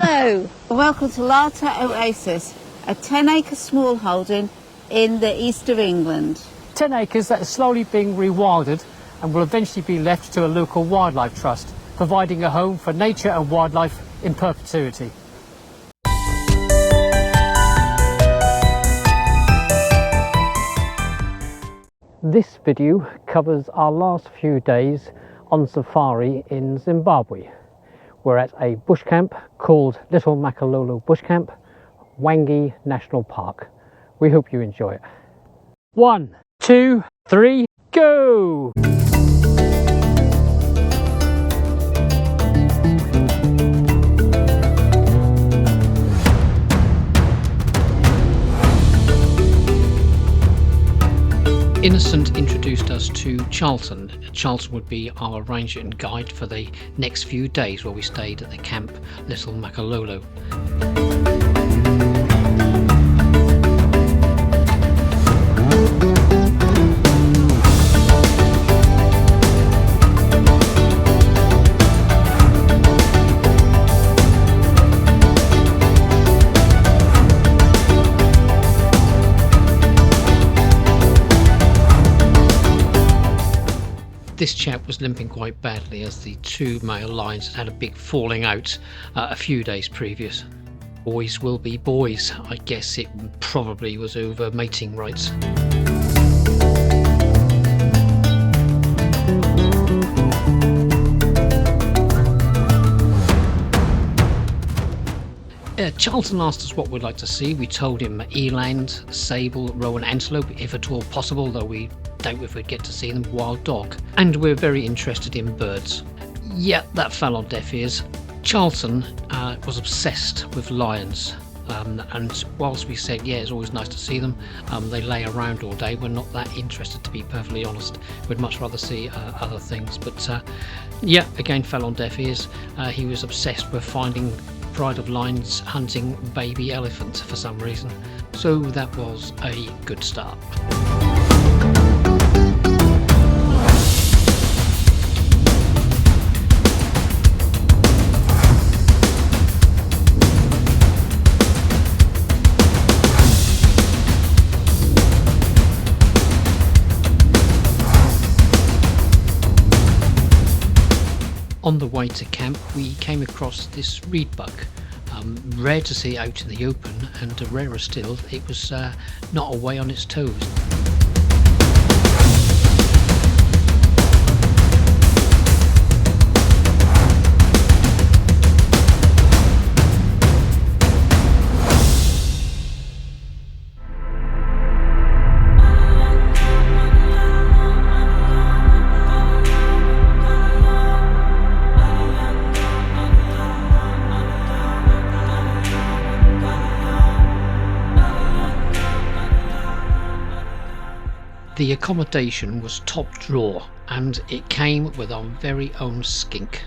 Hello, welcome to Lata Oasis, a 10-acre smallholding in the east of England. 10 acres that is slowly being rewilded and will eventually be left to a local wildlife trust, providing a home for nature and wildlife in perpetuity. This video covers our last few days on safari in Zimbabwe. We're at a bush camp called Little Makalolo Bush Camp, Hwange National Park. We hope you enjoy it. 1, 2, 3, go! Innocent introduced us to Charlton. Charlton would be our ranger and guide for the next few days, where we stayed at the camp Little Makalolo. This chap was limping quite badly, as the two male lions had had a big falling out a few days previous. Boys will be boys. I guess it probably was over mating rights. Charlton asked us what we'd like to see. We told him eland, sable, rowan antelope, if at all possible, though we doubt if we'd get to see them, wild dog. And we're very interested in birds. Yeah, that fell on deaf ears. Charlton was obsessed with lions. And whilst we said, yeah, it's always nice to see them, they lay around all day. We're not that interested, to be perfectly honest. We'd much rather see other things. But yeah, again, fell on deaf ears. He was obsessed with finding pride of lions hunting baby elephants for some reason. So that was a good start. On the way to camp, we came across this reedbuck. Rare to see out in the open, and rarer still, it was not away on its toes. The accommodation was top drawer, and it came with our very own skink.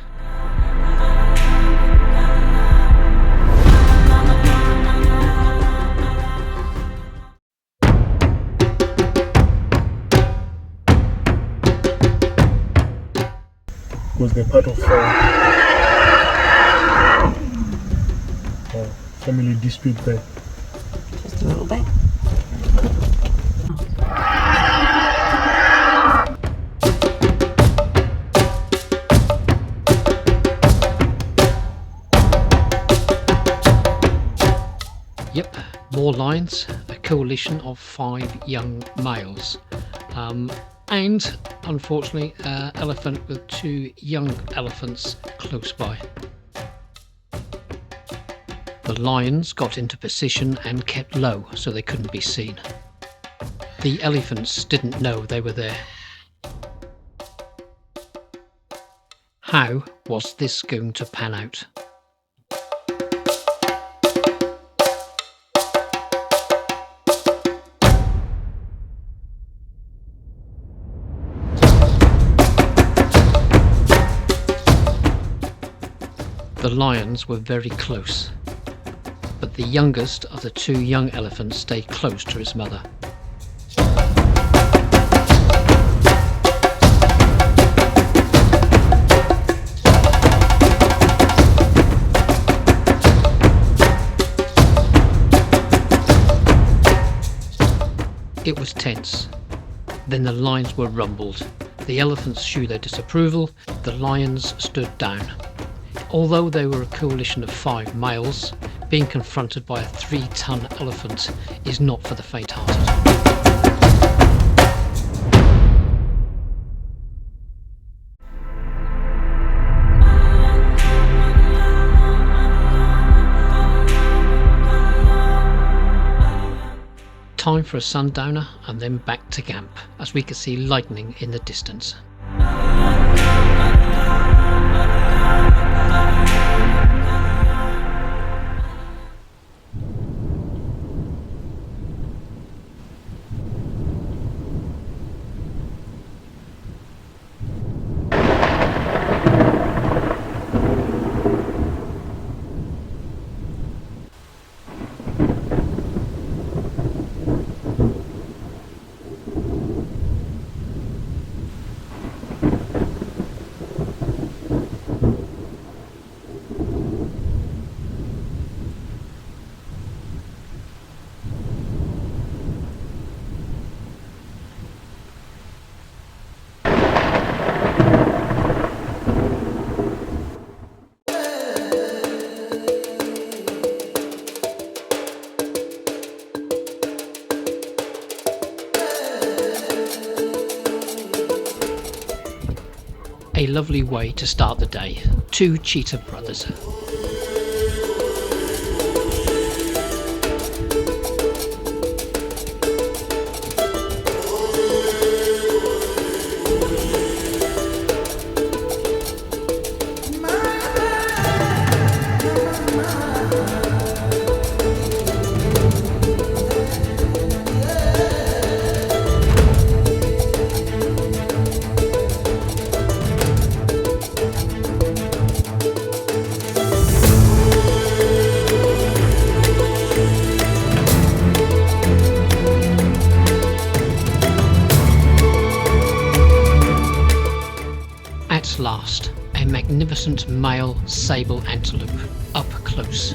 Was the part of family dispute there? Just a little bit. Yep, more lions, a coalition of 5 young males, and unfortunately elephant with 2 young elephants close by. The lions got into position and kept low so they couldn't be seen. The elephants didn't know they were there. How was this going to pan out? The lions were very close, but the youngest of the 2 young elephants stayed close to his mother. It was tense. Then the lines were rumbled. The elephants shewed their disapproval. The lions stood down. Although they were a coalition of 5 males, being confronted by a 3-ton elephant is not for the faint-hearted. Time for a sundowner and then back to camp as we could see lightning in the distance. A lovely way to start the day. 2 cheetah brothers. At last, a magnificent male sable antelope up close.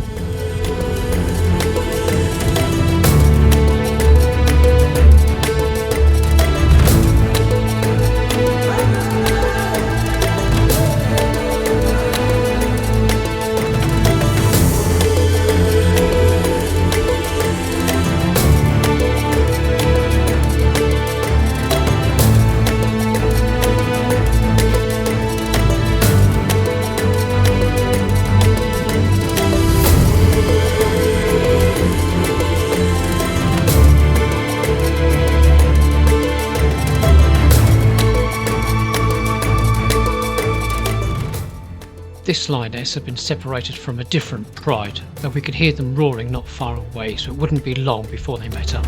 This lioness had been separated from a different pride, though we could hear them roaring not far away, so it wouldn't be long before they met up.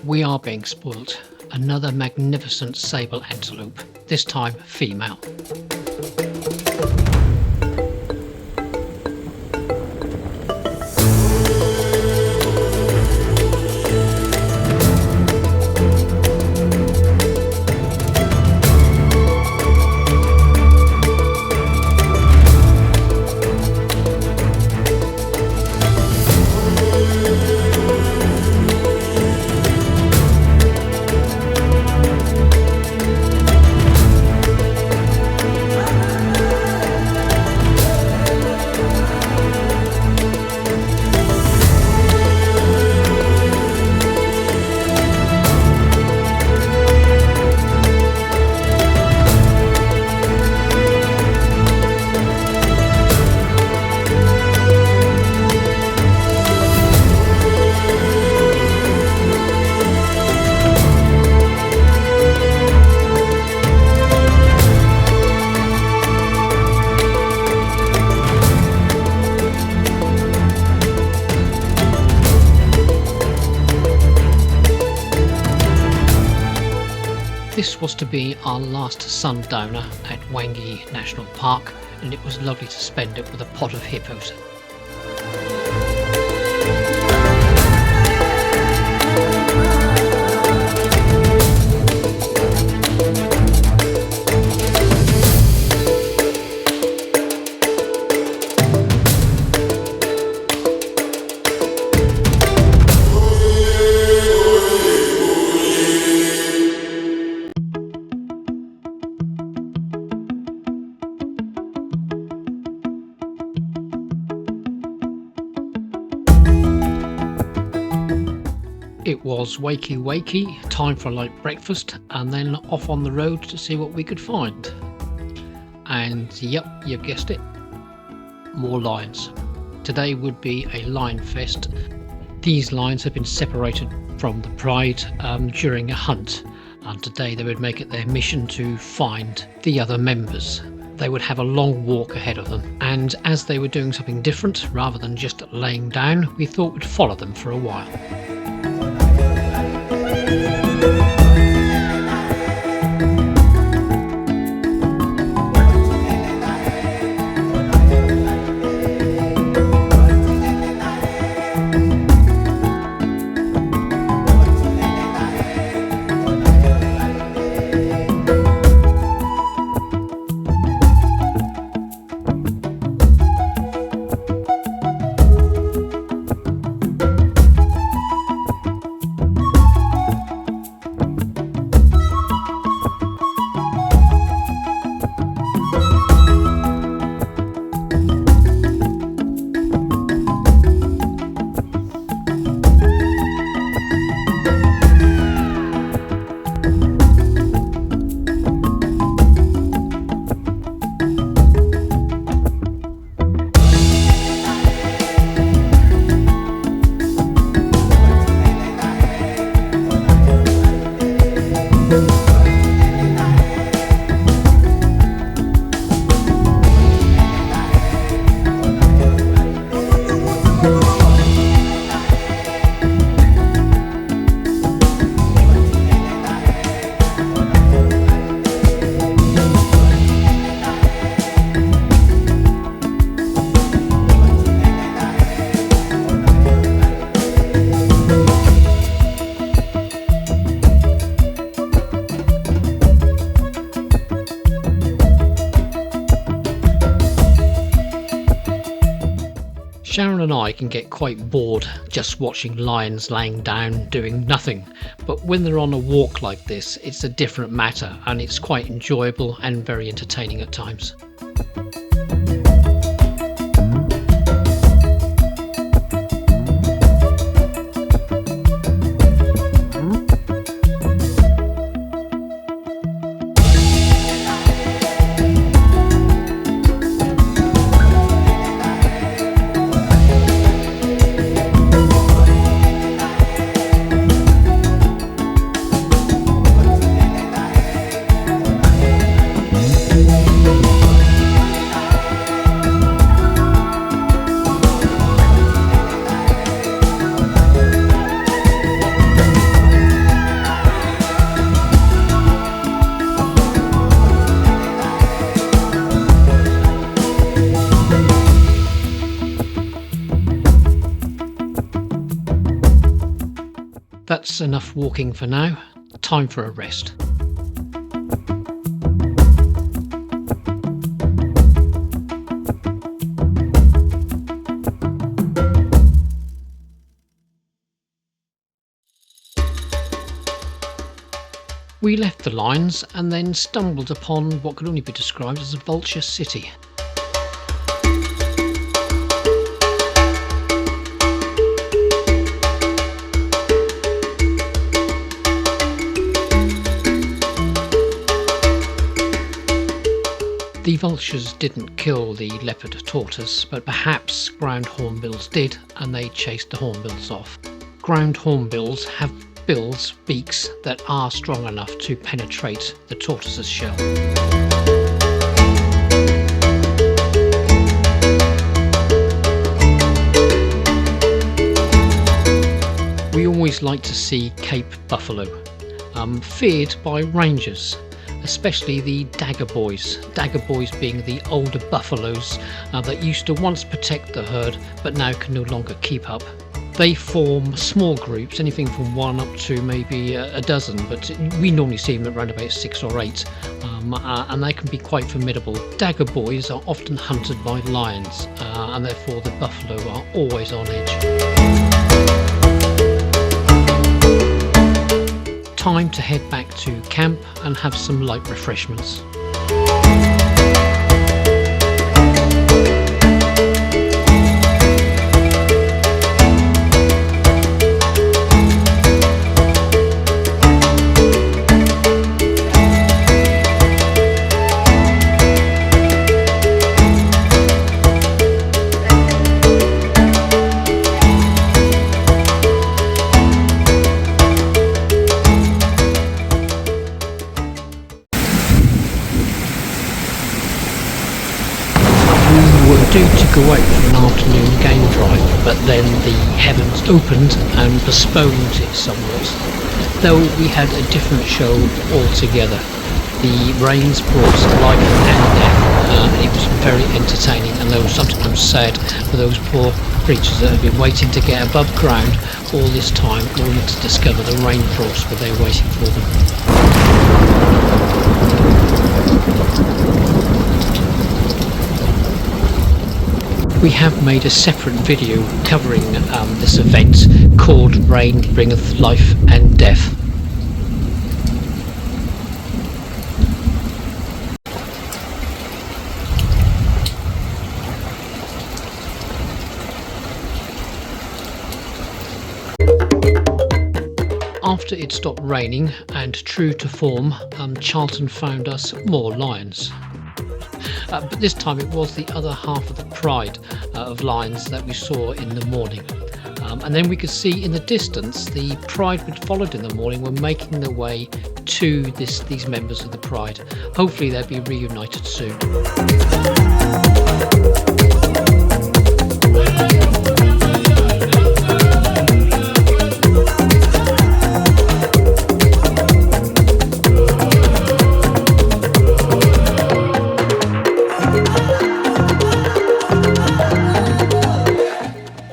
We are being spoilt. Another magnificent sable antelope, this time female. This was to be our last sundowner at Hwange National Park, and it was lovely to spend it with a pod of hippos. It was wakey, time for a light breakfast, and then off on the road to see what we could find. And yep, you guessed it, more lions. Today would be a lion fest. These lions have been separated from the pride during a hunt, and today they would make it their mission to find the other members. They would have a long walk ahead of them, and as they were doing something different rather than just laying down, we thought we'd follow them for a while. Sharon and I can get quite bored just watching lions laying down doing nothing, but when they're on a walk like this, it's a different matter, and it's quite enjoyable and very entertaining at times. That's enough walking for now. Time for a rest. We left the lions and then stumbled upon what could only be described as a vulture city. The vultures didn't kill the leopard tortoise, but perhaps ground hornbills did, and they chased the hornbills off. Ground hornbills have beaks that are strong enough to penetrate the tortoise's shell. We always like to see Cape buffalo. feared by rangers, especially the Dagger Boys. Dagger Boys being the older buffaloes that used to once protect the herd but now can no longer keep up. They form small groups, anything from 1 up to maybe a dozen, but we normally see them at around about 6 or 8, and they can be quite formidable. Dagger Boys are often hunted by lions, and therefore the buffalo are always on edge. Time to head back to camp and have some light refreshments. Due to go out for an afternoon game drive, but then the heavens opened and postponed it somewhat. Though we had a different show altogether. The rains brought life and death. It was very entertaining, and though sometimes sad for those poor creatures that have been waiting to get above ground all this time, only to discover the rainfrost were there waiting for them. We have made a separate video covering this event called Rain Bringeth Life and Death. After it stopped raining and true to form, Charlton found us more lions. But this time it was the other half of the pride of lions that we saw in the morning. And then we could see in the distance the pride we'd followed in the morning were making their way to these members of the pride. Hopefully they'll be reunited soon.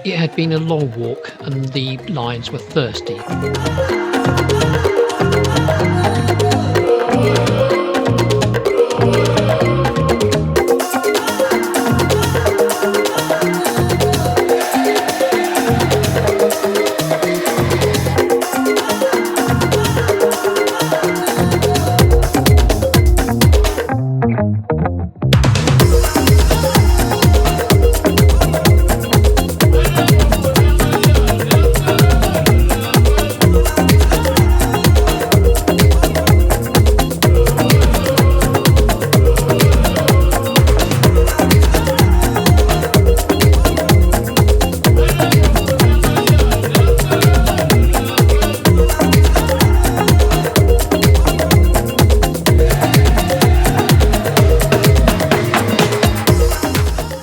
It had been a long walk and the lions were thirsty.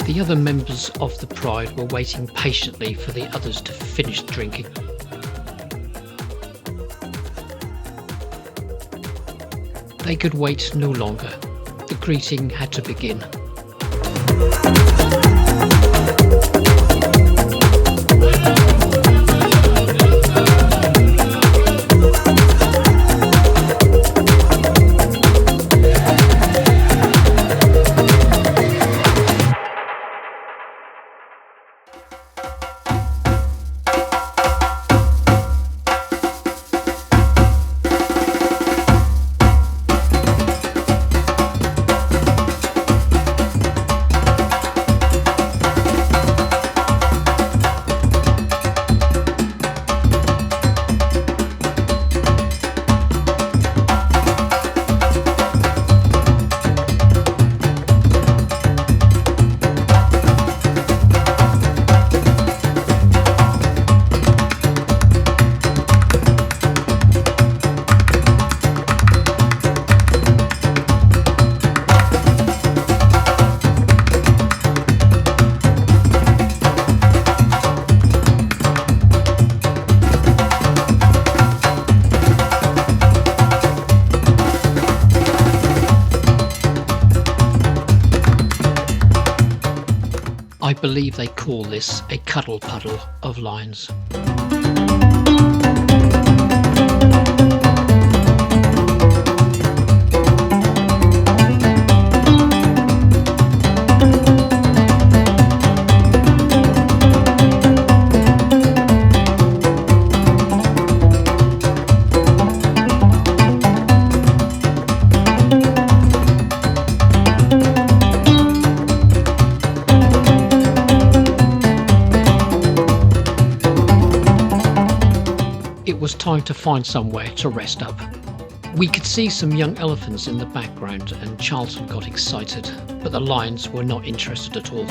The other members of the pride were waiting patiently for the others to finish drinking. They could wait no longer. The greeting had to begin. believe they call this a cuddle puddle of lions. It was time to find somewhere to rest up. We could see some young elephants in the background and Charlton got excited, but the lions were not interested at all.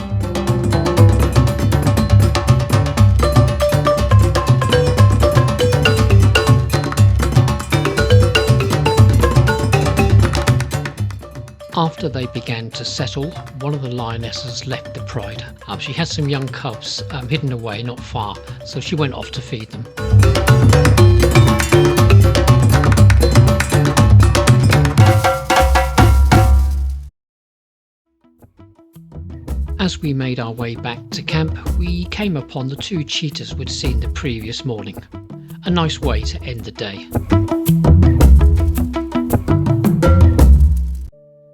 After they began to settle, one of the lionesses left the pride. She had some young cubs hidden away not far, so she went off to feed them. As we made our way back to camp, we came upon the two cheetahs we'd seen the previous morning. A nice way to end the day.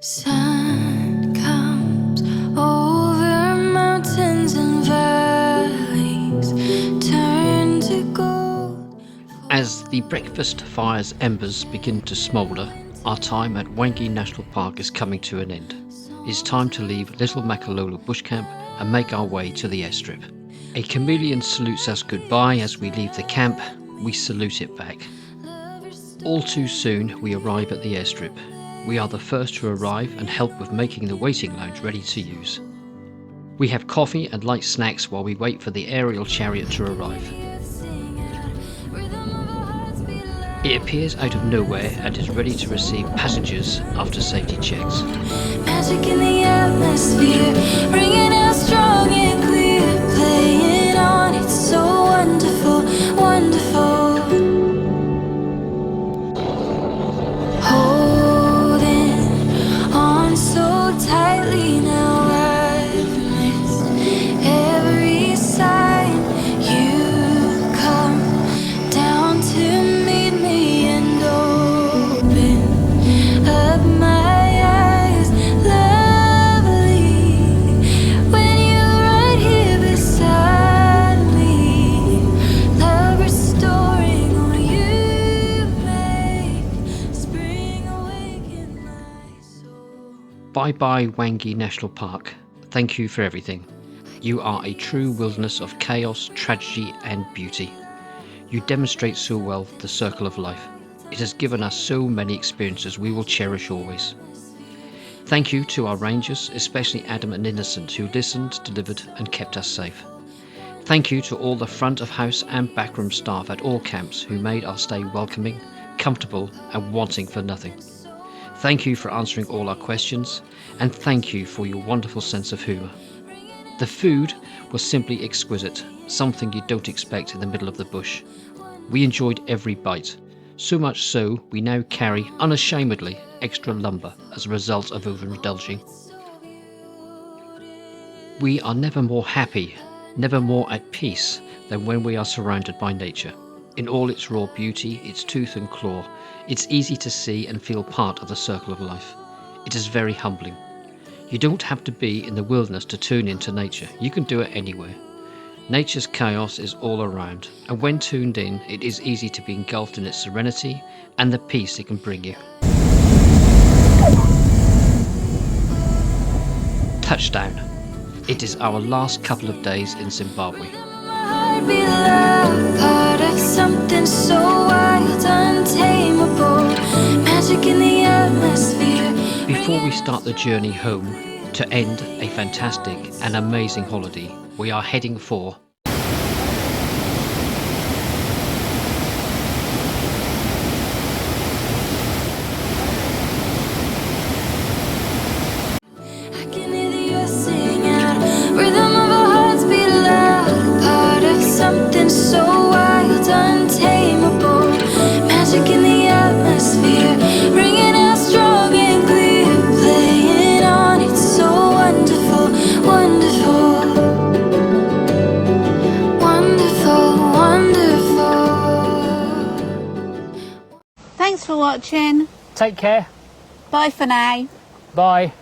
Sun comes over mountains and valleys, turn to gold. As the breakfast fire's embers begin to smoulder, our time at Hwange National Park is coming to an end. It's time to leave little Makalolo Bush Camp and make our way to the airstrip. A chameleon salutes us goodbye as we leave the camp. We salute it back. All too soon we arrive at the airstrip. We are the first to arrive and help with making the waiting lounge ready to use. We have coffee and light snacks while we wait for the aerial chariot to arrive. It appears out of nowhere and is ready to receive passengers after safety checks. Magic in the atmosphere, ringing out strong and clear, playing on, it's so wonderful, wonderful. Holding on so tightly now, I've missed every sign. You come down to meet me and open up my eyes, lovely, when you're right here beside me. Love restoring, only you make spring awake in my soul. Bye bye Hwange National Park. Thank you for everything. You are a true wilderness of chaos, tragedy and beauty. You demonstrate so well the circle of life. It has given us so many experiences we will cherish always. Thank you to our rangers, especially Adam and Innocent, who listened, delivered and kept us safe. Thank you to all the front of house and backroom staff at all camps who made our stay welcoming, comfortable and wanting for nothing. Thank you for answering all our questions, and thank you for your wonderful sense of humour. The food was simply exquisite, something you don't expect in the middle of the bush. We enjoyed every bite, so much so we now carry unashamedly extra lumber as a result of overindulging. We are never more happy, never more at peace than when we are surrounded by nature. In all its raw beauty, its tooth and claw, it's easy to see and feel part of the circle of life. It is very humbling. You don't have to be in the wilderness to tune into nature. You can do it anywhere. Nature's chaos is all around, and when tuned in, it is easy to be engulfed in its serenity and the peace it can bring you. Touchdown. It is our last couple of days in Zimbabwe. My heart be loud, part of something so wild, untamable, magic in the atmosphere. Before we start the journey home, to end a fantastic and amazing holiday, we are heading for I can hear the earth sing out, rhythm of our hearts beat loud, part of something so wild, untamable, magic in the atmosphere, ringing out strong and clear, playing on, it's so wonderful, wonderful. for watching. Take care. Bye for now. Bye.